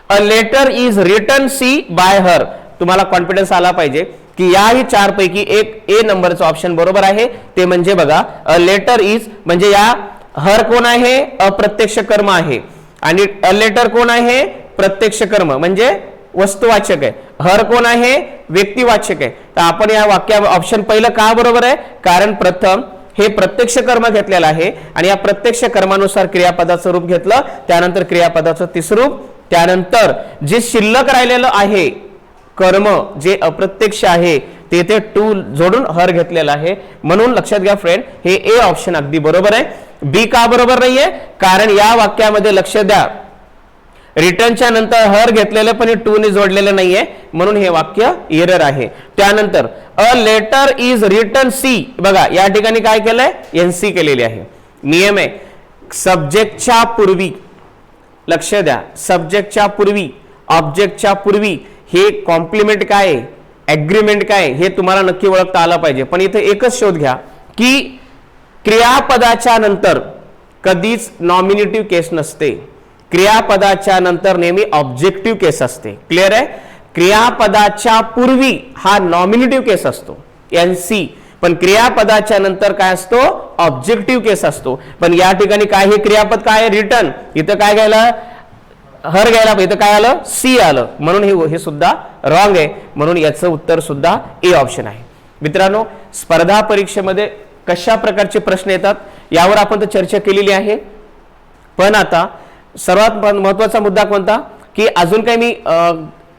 a letter is written she by her. तुम्हाला कॉन्फिडन्स आला पाहिजे की याही चार पैकी एक ए नंबरचं ऑप्शन बरोबर आहे. ते म्हणजे बघा अ लेटर इज म्हणजे या हर कोण आहे, अप्रत्यक्ष कर्म आहे, आणि अ लेटर कोण आहे, प्रत्यक्ष कर्म म्हणजे वस्तुवाचक आहे. हर कोण आहे, व्यक्तिवाचक आहे. तर आपण या वाक्या ऑप्शन पहिलं का बरोबर आहे, कारण प्रथम हे प्रत्यक्ष कर्म घेतलेलं आहे आणि या प्रत्यक्ष कर्मानुसार क्रियापदाचं रूप घेतलं, त्यानंतर क्रियापदाचं तिसरं रूप, त्यानंतर जे शिल्लक राहिलेलं आहे कर्म जे अप्रत्यक्ष आहे तेथे टू जोडून हर घेतलेला आहे. म्हणून लक्षात घ्या फ्रेंड, हे ए ऑप्शन अगदी बरोबर आहे. बी का बरोबर नाहीये, कारण या वाक्यामध्ये लक्ष द्या रिटर्नच्या नंतर हर घेतलेलं पण टू ने जोडलेलं नाहीये, म्हणून हे वाक्य एरर आहे. त्यानंतर a letter is written she. बघा या ठिकाणी काय केलंय, एनसी केलेली आहे. नियम आहे सब्जेक्टच्या पूर्वी, लक्ष द्या सब्जेक्टच्या पूर्वी ऑब्जेक्टच्या पूर्वी हे कॉम्प्लिमेंट काय आहे, ऍग्रीमेंट काय आहे, हे तुम्हाला नक्की ओळखता आलं पाहिजे. पण इथे एकच शोध घ्या की क्रियापदाच्या नंतर कधीच नॉमिनेटिव्ह केस नसते, क्रियापदाच्या नंतर नेहमी ऑब्जेक्टिव्ह केस असते. क्लिअर आहे. क्रियापदाच्या पूर्वी हा नॉमिनेटिव्ह केस असतो एनसी, पण क्रियापदाच्या नंतर काय असतो, ऑब्जेक्टिव्ह केस असतो. पण या ठिकाणी काय हे क्रियापद काय आहे, रिटर्न, इथं काय घ्यायला हर घ्यायला पाहिजे, इथं काय आलं, सी आलं, म्हणून हे सुद्धा रॉंग आहे. म्हणून याचं उत्तर सुद्धा ए ऑप्शन आहे. मित्रांनो, स्पर्धा परीक्षेमध्ये कशा प्रकारचे प्रश्न येतात यावर आपण तर चर्चा केलेली आहे. पण आता सर्वात महत्वाचा मुद्दा कोणता की अजून काही मी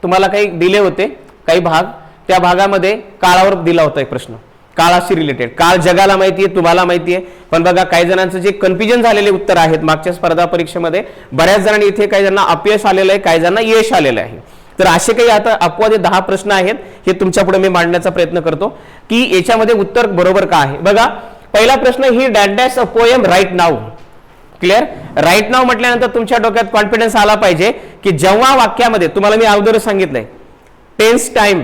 तुम्हाला काही दिले होते काही भाग, त्या भागामध्ये काळावर दिला होता एक प्रश्न, काळाशी रिलेटेड. काळ जगाला माहिती आहे, तुम्हाला माहिती आहे, पण बघा काही जणांचं जे कन्फ्युजन झालेले उत्तर आहेत मागच्या स्पर्धा परीक्षेमध्ये, बऱ्याच जणांनी इथे काही जणांना अपयश आलेलं आहे, काही जणांना यश आलेलं आहे. तर असे काही आता अपवाद 10 प्रश्न आहेत, हे तुमच्या पुढे मी मांडण्याचा प्रयत्न करतो की याच्यामध्ये उत्तर बरोबर का आहे. बघा पहिला प्रश्न, he dash dash a poem right now. Clear. Right now म्हटल्यानंतर तुमच्या डोक्यात कॉन्फिडन्स आला पाहिजे की जेव्हा वाक्यामध्ये तुम्हाला मी अगोदर सांगितलंय टेन्स टाइम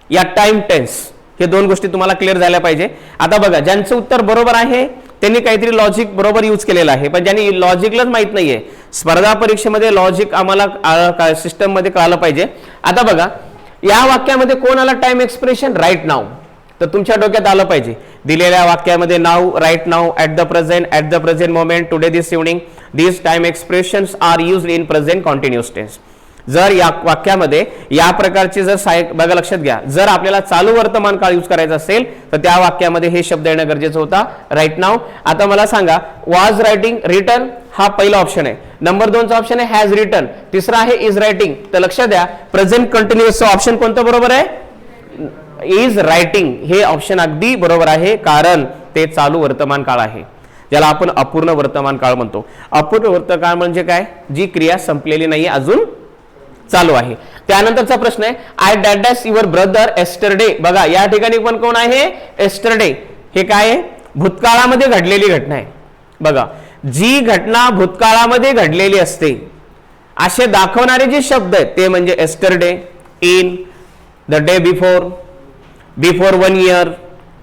या टाइम टेन्स, हे दोन गोष्टी तुम्हाला क्लिअर झाल्या पाहिजे. आता बघा ज्यांचं उत्तर बरोबर आहे त्यांनी काहीतरी लॉजिक बरोबर यूज केलेलं आहे, पण ज्यांनी लॉजिकलाच माहित नाहीये, स्पर्धा परीक्षेमध्ये लॉजिक आम्हाला सिस्टम मध्ये कळालं पाहिजे. आता बघा या वाक्यामध्ये कोण आला टाइम एक्सप्रेशन, राईट नाऊ. तर तुमच्या डोक्यात आलं पाहिजे दिलेल्या वाक्यामध्ये now, right now, at the present moment, today, this evening, this time expressions are used in present continuous tense. जर या वाक्यामध्ये या प्रकारचे जर बघा लक्षात घ्या, जर आपल्याला चालू वर्तमान काळ यूज करायचा असेल तर त्या वाक्यामध्ये हे शब्द येणं गरजेचं होता, राईट नाऊ. आता मला सांगा वॉज रायटिंग, रिटन हा पहिला ऑप्शन आहे. नंबर 2चा ऑप्शन आहे हॅज रिटन, तिसरा आहे इज रायटिंग. तर लक्षात द्या प्रेझेंट कंटिन्युअसचं ऑप्शन कोणतं बरोबर आहे, इज रायटिंग हे ऑप्शन अगदी बरोबर आहे, कारण ते चालू वर्तमान काळ आहे, ज्याला आपण अपूर्ण वर्तमान काळ म्हणतो. अपूर्ण वर्तमान काळ म्हणजे काय, जी क्रिया संपलेली नाही अजून चालू आहे. त्यानंतरचा प्रश्न आहे I dash your brother yesterday. बघा या ठिकाणी पण कोण आहे, एस्टरडे. हे काय आहे, भूतकाळामध्ये घडलेली घटना आहे. बघा जी घटना भूतकाळामध्ये घडलेली असते असे दाखवणारे जे शब्द आहेत ते म्हणजे yesterday, in, the day before, before 1 year,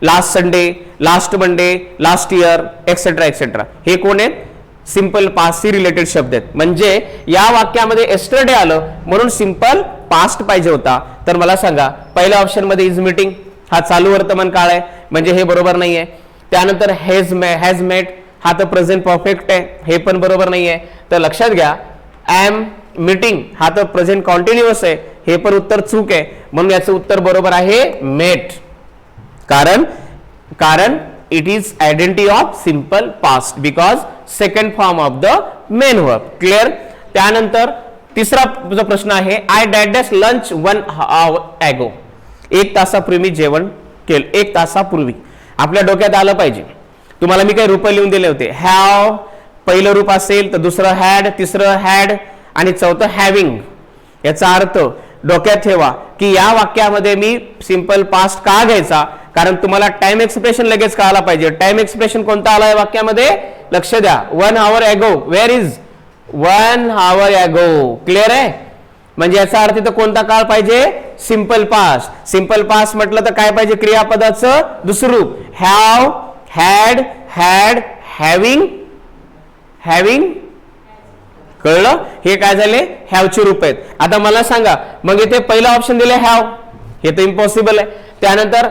last Sunday, last Monday, last year, etcetera etcetera. हे कोण आहेत, सिंपल पास्टशी रिलेटेड शब्द आहेत. म्हणजे या वाक्यामध्ये एस्टरडे आलं म्हणून सिंपल पास्ट पाहिजे होता. तर मला सांगा पहिल्या ऑप्शन मध्ये इज मीटिंग हा चालू वर्तमान काळ आहे, म्हणजे हे बरोबर नाहीये. त्यानंतर हॅज मेट हा तर प्रेझेंट परफेक्ट आहे, हे पण बरोबर नाहीये. तर लक्षात घ्या एम मीटिंग हा तर प्रेझेंट कॉन्टिन्युअस आहे, हे पण उत्तर चूक आहे. म्हणून याचं उत्तर बरोबर आहे मेट, कारण it is identity of simple past because second form of the main verb. Clear. त्यानंतर तिसरा जो प्रश्न आहे I dash lunch 1 hour ago. 1 तासापूर्वी जेवण केलं, 1 तासापूर्वी. आपल्या डोक्यात आलं पाहिजे. तुम्हाला मी काही रूप लिहून दिले होते. हॅव पहिलं रूप असेल तर दुसरं हॅड, तिसरं हॅड आणि चौथं हॅविंग. याचा अर्थ डोक्यात ठेवा की या वाक्यामध्ये मी सिंपल पास्ट का घ्यायचा, कारण तुम्हाला टाइम एक्सप्रेशन लगेच कळायला पाहिजे. टाइम एक्सप्रेशन कोणता आलाय वाक्यामध्ये, लक्ष द्या 1 hour ago. Where is 1 hour ago. Clear आहे. म्हणजे याचा अर्थ इथं कोणता काळ पाहिजे? Simple past. सिंपल पास्ट म्हटलं तर काय पाहिजे? क्रियापदाचं दुसरं रूप. Have, had, had, having, having. कळलं? हे काय झाले? हॅवचे रूप आहेत. आता मला सांगा, मग इथे पहिला ऑप्शन दिले हॅव, हे तर इम्पॉसिबल आहे. त्यानंतर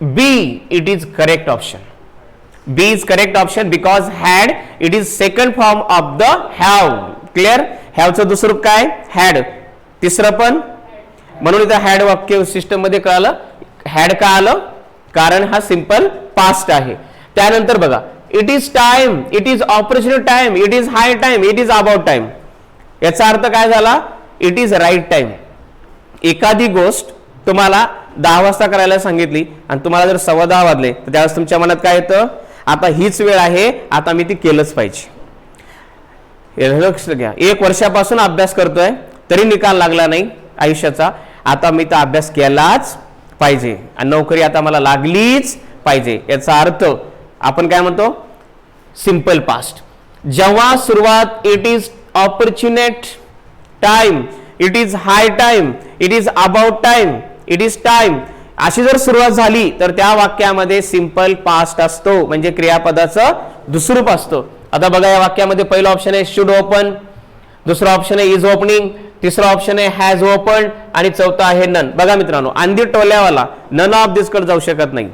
B, it is correct option. B is correct option because had it is second form of the have. Clear? हॅवचं दुसरं रूप काय? हॅड. तिसरं पण, म्हणून इथं हॅड वाक्य सिस्टम मध्ये कळालं. हॅड का आलं? कारण हा सिंपल पास्ट आहे. त्यानंतर बघा, it is time, it is opportunity time, it is high time, it is about time. याचा अर्थ काय झाला? It is right time. एखादी गोष्ट तुम्हाला 10 वाजता करायला सांगितली आणि तुम्हाला जर 10:15 वाजले तर त्यावेळेस तुमच्या मनात काय येतं? आता हीच वेळ आहे, आता मी ती केलंच पाहिजे. लक्ष घ्या, 1 वर्षापासून अभ्यास करतोय तरी निकाल लागला नाही आयुष्याचा, आता मी तर अभ्यास केलाच पाहिजे आणि नोकरी आता मला लागलीच पाहिजे. याचा अर्थ आपण काय म्हणतो? Simple past. जेव्हा सुरुवात it is opportunity time, it is high time, it is about time, it is time, अशी जर सुरुवात झाली तर त्या वाक्यामध्ये सिंपल पास्ट असतो, म्हणजे क्रियापदाचं दुसरं रूप असतो. आता बघा, या वाक्यामध्ये पहिला ऑप्शन आहे शुड ओपन, दुसरा ऑप्शन आहे इज ओपनिंग, तिसरा ऑप्शन आहे हॅज ओपन आणि चौथा आहे नन. बघा मित्रांनो, अंधी टोल्यावाला नन ऑफ दिस कडे जाऊ शकत नाही.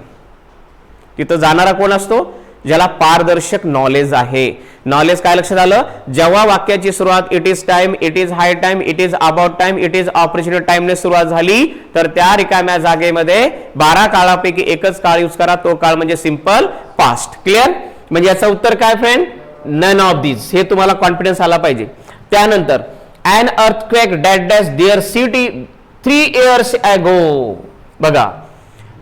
तिथं जाणारा कोण असतो? ज्याला पारदर्शक नॉलेज आहे. नॉलेज काय लक्षात आलं? जेव्हा वाक्याची सुरुवात it is time, it is high time, it is about time, it is opportunity टाइमने सुरुवात झाली तर त्या रिकाम्या जागेमध्ये 12 काळापैकी एकच काळ यूज करा, तो काळ म्हणजे सिंपल पास्ट. क्लिअर? म्हणजे याचं उत्तर काय फ्रेंड? नन ऑफ दिस. हे तुम्हाला कॉन्फिडन्स आला पाहिजे. त्यानंतर an earthquake that dashed their city 3 years ago. बघा,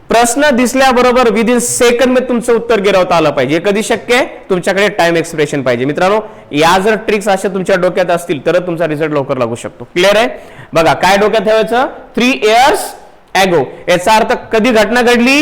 प्रश्न दिसल्याबरोबर विदिन सेकंड मध्ये तुमचं उत्तर गिरवता आलं पाहिजे. कधी शक्य आहे? तुमच्याकडे टाइम एक्सप्रेशन पाहिजे. मित्रांनो, या जर ट्रिक्स अशा तुमच्या डोक्यात असतील तर तुमचा रिझल्ट लवकर लागू शकतो. क्लिअर आहे? बघा, काय डोक्यात ठेवायचं? 3 years ago. याचा अर्थ कधी घटना घडली?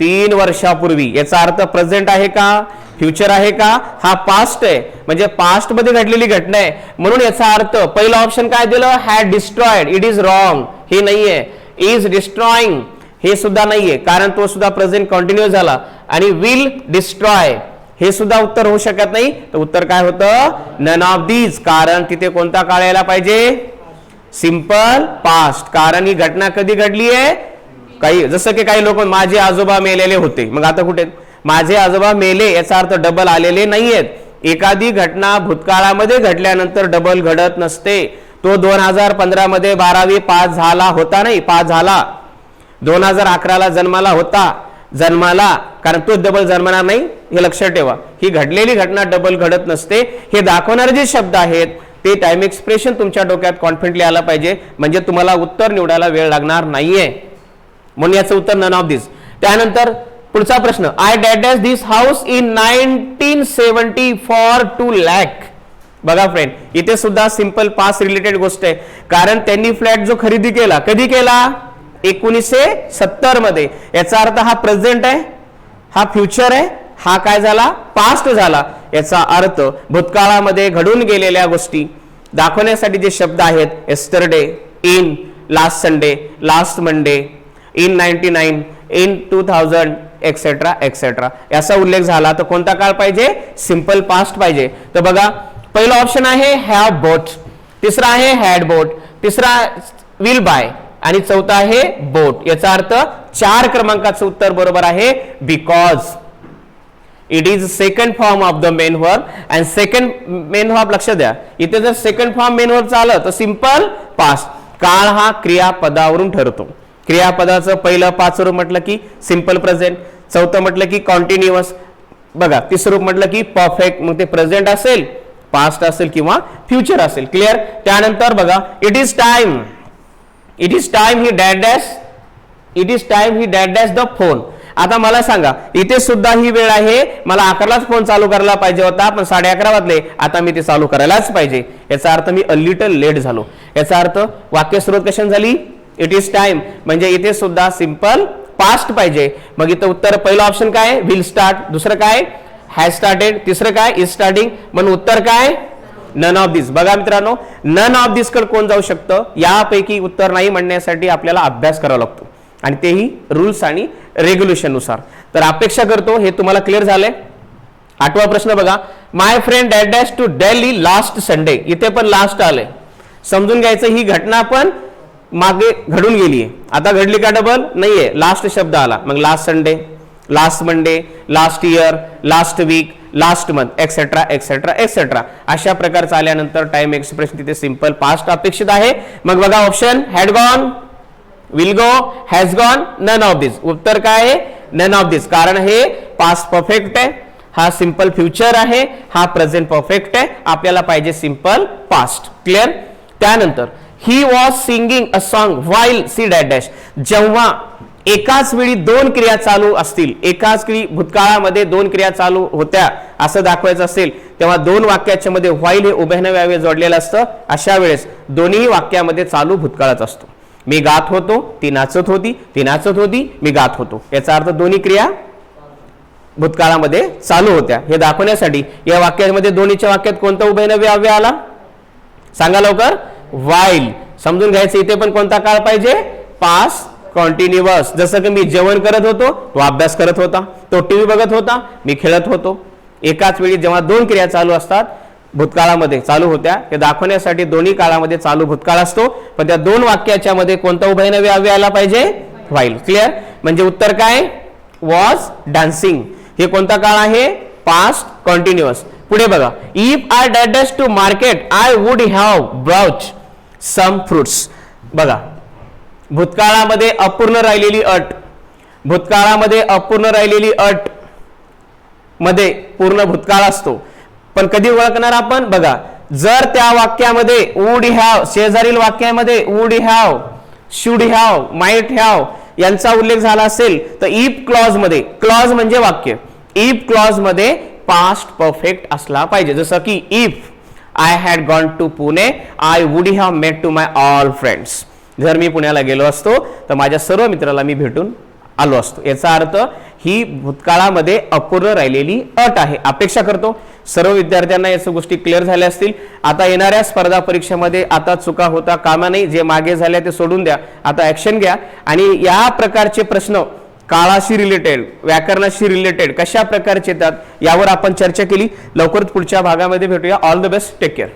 3 वर्षापूर्वी. याचा अर्थ प्रेझेंट आहे का? फ्युचर आहे का? हा पास्ट आहे, म्हणजे पास्ट मध्ये घडलेली घटना आहे. म्हणून याचा अर्थ पहिला ऑप्शन काय दिलं? Had destroyed. It is wrong, हे नाहीये. इज डिस्ट्रॉइंग, हे सुद्धा नाहीये, कारण तो सुद्धा प्रेझेंट कंटिन्यू झाला. आणि विल डिस्ट्रॉय, हे सुद्धा उत्तर होऊ शकत नाही. तर उत्तर काय होतं? None of these. कारण तिथे कोणता काळ यायला पाहिजे? Simple past. कारण ही घटना कधी घडली आहे? काही, जसं की काही लोक माझे आजोबा मेलेले होते, मग आता कुठे? माझे आजोबा मेले, याचा अर्थ डबल आलेले नाहीयेत. एखादी घटना भूतकाळामध्ये घडल्यानंतर डबल घडत नसते. तो 2015 मध्ये 12वी पास झाला होता, नाही पास झाला. 2011ला जन्माला होता, जन्माला, कारण तो डबल जन्मणार नाही, हे लक्षात ठेवा. ही घडलेली घटना डबल घडत नसते. हे दाखवणारे जे शब्द आहेत ते टाइम एक्सप्रेशन तुमच्या डोक्यात कॉन्फिडेंटली आला पाहिजे, म्हणजे तुम्हाला उत्तर निवडायला वेळ लागणार नाहीये. म्हणून याचं उत्तर नन ऑफ दिस. त्यानंतर पुढचा प्रश्न, I dash this house in 1970 for 2 lakh. बघा फ्रेंड, इथे सुद्धा सिंपल पास रिलेटेड गोष्ट आहे, कारण त्यांनी फ्लॅट जो खरेदी केला, कधी केला? 1970 मध्ये. याचा अर्थ हा प्रेझेंट आहे, हा फ्युचर आहे, हा काय झाला? पास्ट झाला. याचा अर्थ भूतकाळामध्ये घडून गेलेल्या गोष्टी दाखवण्यासाठी जे शब्द आहेत, yesterday, in, last Sunday, last Monday, in 99, in 2000 etcetera etcetera, याचा उल्लेख झाला तर कोणता काळ पाहिजे? सिंपल पास्ट पाहिजे. तर बघा, पहिला ऑप्शन आहे हॅव बोट, तिसरा आहे हॅड बोट, तिसरा विल बाय आणि चौथा आहे बोट. याचा अर्थ 4 क्रमांकाचं उत्तर बरोबर आहे, because it is second form of the main verb. And second main verb लक्षात द्या, इथे जर सेकंड फॉर्म मेन वर्ब आलं तर सिंपल पास्ट. काळ हा क्रियापदावरून ठरतो. क्रियापदाचं पहिलं 5 रूप म्हटलं की सिंपल प्रेझेंट, चौथं म्हटलं की कॉन्टिन्युअस, बघा तिसरं रूप म्हटलं की परफेक्ट, मग ते प्रेझेंट असेल, पास्ट असेल किंवा फ्युचर असेल. क्लिअर? त्यानंतर बघा, it is time, it is time he dash dash, it is time he dash dash the phone. आता मला सांगा, इथे सुद्धा ही वेळ आहे, मला 11लाच फोन चालू करायला पाहिजे होता, पण 11:30 वाजले, आता मी ते चालू करायलाच पाहिजे. याचा अर्थ मी अ लिटल लेट झालो. याचा अर्थ वाक्य सुरुवात कशाने झाली? इट इज टाइम, म्हणजे इथे सुद्धा सिंपल पास्ट पाहिजे. मग इथं उत्तर पहिलं ऑप्शन काय? विल स्टार्ट, दुसरं काय? हॅज स्टार्टेड, तिसरं काय? Is starting. म्हणून उत्तर काय? नन ऑफ दिस. बघा मित्रांनो, नन ऑफ दिस कडे कोण जाऊ शकतं, यापैकी उत्तर नाही म्हणण्यासाठी आपल्याला अभ्यास करावा लागतो आणि तेही रूल्स आणि रेग्युलेशन नुसार. तर अपेक्षा करतो हे तुम्हाला क्लिअर झालंय. 8वा प्रश्न बघा, my friend dash dash to Delhi last Sunday. इथे पण लास्ट आलंय, समजून घ्यायचं ही घटना पण मागे घडून गेलीये, आता घडली का डबल नाहीये, लास्ट शब्द आला. मग last Sunday, last Monday, last year, last week, last month, etcetera etcetera etcetera अशा प्रकारचं आल्यानंतर टाइम एक्सप्रेशन तिथे सिंपल पास्ट अपेक्षित आहे. मग बघा option had gone, will go, has gone, none of this. उत्तर काय आहे, नन ऑफ दिस. कारण हे पास्ट परफेक्ट आहे, हा सिंपल फ्युचर आहे, हा प्रेझेंट परफेक्ट आहे, आपल्याला पाहिजे सिंपल पास्ट. क्लिअर. त्यानंतर he was singing a song while she dash dash. जेव्हा एकाच वेळी दोन क्रिया चालू असतील, एकाच वेळी भूतकाळामध्ये दोन क्रिया चालू होत्या असं दाखवायचं असेल, तेव्हा दोन वाक्याच्या मध्ये व्हाईल हे उभ्याने व्यावे जोडलेलं असतं. अशा वेळेस दोन्ही वाक्यामध्ये चालू भूतकाळाच असतो. मी गात होतो, ती नाचत होती, ती नाचत होती, मी गात होतो. याचा अर्थ दोन्ही क्रिया भूतकाळामध्ये चालू होत्या. हे दाखवण्यासाठी या वाक्यामध्ये दोन्हीच्या वाक्यात कोणता उभयनव्य व्याव्य आला सांगा लवकर, व्हाईल. समजून घ्यायचं इथे पण कोणता काळ पाहिजे, पास्ट कॉन्टिन्युअस. जसं की मी जेवण करत होतो, तो अभ्यास करत होता, तो टीव्ही बघत होता, मी खेळत होतो. एकाच वेळी जेव्हा दोन क्रिया चालू असतात भूतकाळामध्ये चालू होत्या, हे दाखवण्यासाठी दोन्ही काळामध्ये चालू भूतकाळ असतो, पण त्या दोन वाक्याच्या मध्ये कोणता उभयनव्य व्याव्य आला पाहिजे, व्हाईल. क्लिअर. म्हणजे उत्तर काय, वॉज डान्सिंग. हे कोणता काळ आहे, पास्ट कॉन्टिन्युअस. पुढे बघा, if I dash to market I would have brought some fruits. बघा भूतकाळामध्ये अपूर्ण राहिलेली अट, भूतकाळामध्ये अपूर्ण राहिलेली अट मध्ये पूर्ण भूतकाळ असतो, पण कधी ओळखणार आपण, बघा जर त्या वाक्यामध्ये वुड हॅव, शेजारील वाक्यामध्ये would have, should have, might have यांचा उल्लेख झाला असेल तर इफ क्लॉज मध्ये, क्लॉज म्हणजे वाक्य, इफ क्लॉज मध्ये पास्ट परफेक्ट असला पाहिजे. जसं की if I had gone to Pune I would have met to my all friends. जर मी पुण्याला गेलो असतो तर माझ्या सर्व मित्राला मी भेटून आलो असतो. याचा अर्थ ही भूतकाळामध्ये अपूर्ण राहिलेली अट आहे. अपेक्षा करतो सर्व विद्यार्थ्यांना याच्या गोष्टी क्लिअर झाल्या असतील. आता येणाऱ्या स्पर्धा परीक्षेमध्ये आता चुका होता कामा नाही, जे मागे झाले ते सोडून द्या, आता ऍक्शन घ्या आणि या प्रकारचे प्रश्न काळाशी रिलेटेड, व्याकरणाशी रिलेटेड कशा प्रकारचे येतात यावर आपण चर्चा केली. लवकरच पुढच्या भागामध्ये भेटूया. All the best, take care.